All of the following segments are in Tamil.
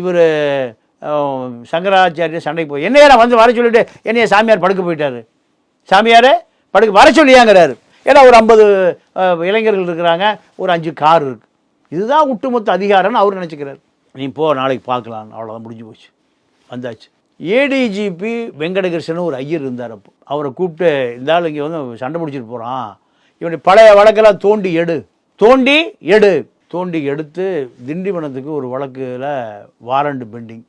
இவர் சங்கராச்சாரிய சண்டைக்கு போய் என்னையா வந்து வர சொல்லிட்டு என்னைய சாமியார் படுக்க போயிட்டாரு. சாமியாரே படுக்க வர சொல்லியாங்கிறாரு. ஏன்னா ஒரு 50 இளைஞர்கள் இருக்கிறாங்க, ஒரு 5 கார் இருக்குது. இதுதான் ஒட்டுமொத்த அதிகாரம்னு அவர் நினச்சிக்கிறார். நீ போ, நாளைக்கு பார்க்கலாம், அவ்வளோதான், முடிஞ்சு போச்சு. வந்தாச்சு. ஏடிஜிபி வெங்கடகிருஷ்ணன் ஒரு ஐயர் இருந்தார். அப்போ அவரை கூப்பிட்டு, இந்த ஆள் இங்கே வந்து சண்டை முடிச்சுட்டு போகிறான், இவனுடைய பழைய வழக்கெல்லாம் தோண்டி எடுத்து திண்டிவனத்துக்கு ஒரு வழக்கில் வாரண்ட் பெண்டிங்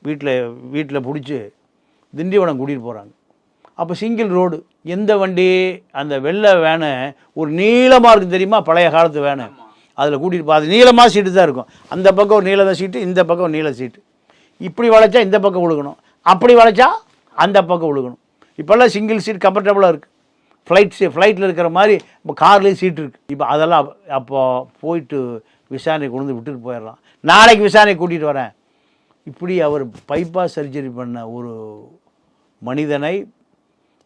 வீட்டில் பிடிச்சி திண்டிவனம் கூட்டிகிட்டு போகிறாங்க. அப்போ சிங்கிள் ரோடு, எந்த வண்டி, அந்த வெள்ளை வேனை ஒரு நீளமாக இருக்குது தெரியுமா, பழைய காலத்து வேனை, அதில் கூட்டிகிட்டு போ. அது நீளமாக சீட்டு தான் இருக்கும். அந்த பக்கம் ஒரு நீள சீட்டு, இந்த பக்கம் ஒரு நீள சீட்டு. இப்படி வளைச்சா இந்த பக்கம் விழுகணும், அப்படி வளைச்சா அந்த பக்கம் விழுகணும். இப்போல்லாம் சிங்கிள் சீட் கம்ஃபர்டபுளாக இருக்குது. ஃப்ளைட்டில் இருக்கிற மாதிரி இப்போ கார்லேயும் சீட்டு இருக்குது. இப்போ அதெல்லாம் அப்போது போயிட்டு விசாரணை கொண்டு வந்து விட்டுட்டு போயிடலாம், நாளைக்கு விசாரணை கூட்டிகிட்டு வரேன். இப்படி அவர் பைபாஸ் சர்ஜரி பண்ண ஒரு மனிதனை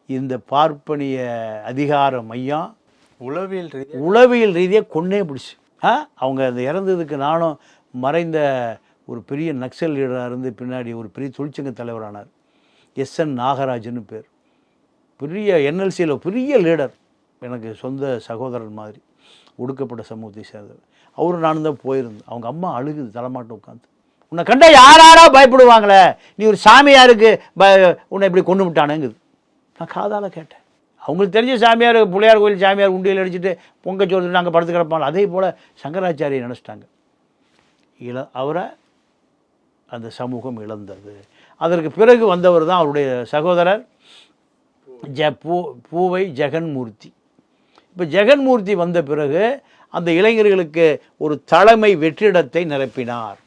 இந்த பார்ப்பனிய அதிகார மையம் உளவியல் ரீதியாக கொன்னே பிடிச்சி. அவங்க அந்த இறந்ததுக்கு நானும் மறைந்த ஒரு பெரிய நக்சல் லீடராக இருந்து பின்னாடி ஒரு பெரிய தொழிற்சங்க தலைவரானார். SN நாகராஜன்னு பேர். பெரிய NLCயில் பெரிய லீடர், எனக்கு சொந்த சகோதரன் மாதிரி, ஒடுக்கப்பட்ட சமூகத்தை சேர்ந்தவர். அவரும் நானும் தான் போயிருந்தேன். அவங்க அம்மா அழுகுது தலைமாட்டம் உட்காந்து. உன்னை கண்டா யாராரா பயப்படுவாங்களே, நீ ஒரு சாமியாருக்கு உன்னை இப்படி கொண்டு விட்டானுங்குது. நான் காதால் கேட்டேன். அவங்களுக்கு தெரிஞ்ச சாமியார், பிள்ளையார் கோயில் சாமியார் உண்டியில் அடிச்சுட்டு பொங்கச்சோறு நாங்கள் படுத்து கிடப்பாங்க. அதே போல் சங்கராச்சாரியை நினச்சிட்டாங்க. அவரை அந்த சமூகம் இழந்தது. அதற்கு பிறகு வந்தவர் தான் அவருடைய சகோதரர் பூவை ஜெகன்மூர்த்தி. இப்போ ஜெகன்மூர்த்தி வந்த பிறகு அந்த இளைஞர்களுக்கு ஒரு தலைமை வெற்றிடத்தை நிரப்பினார்.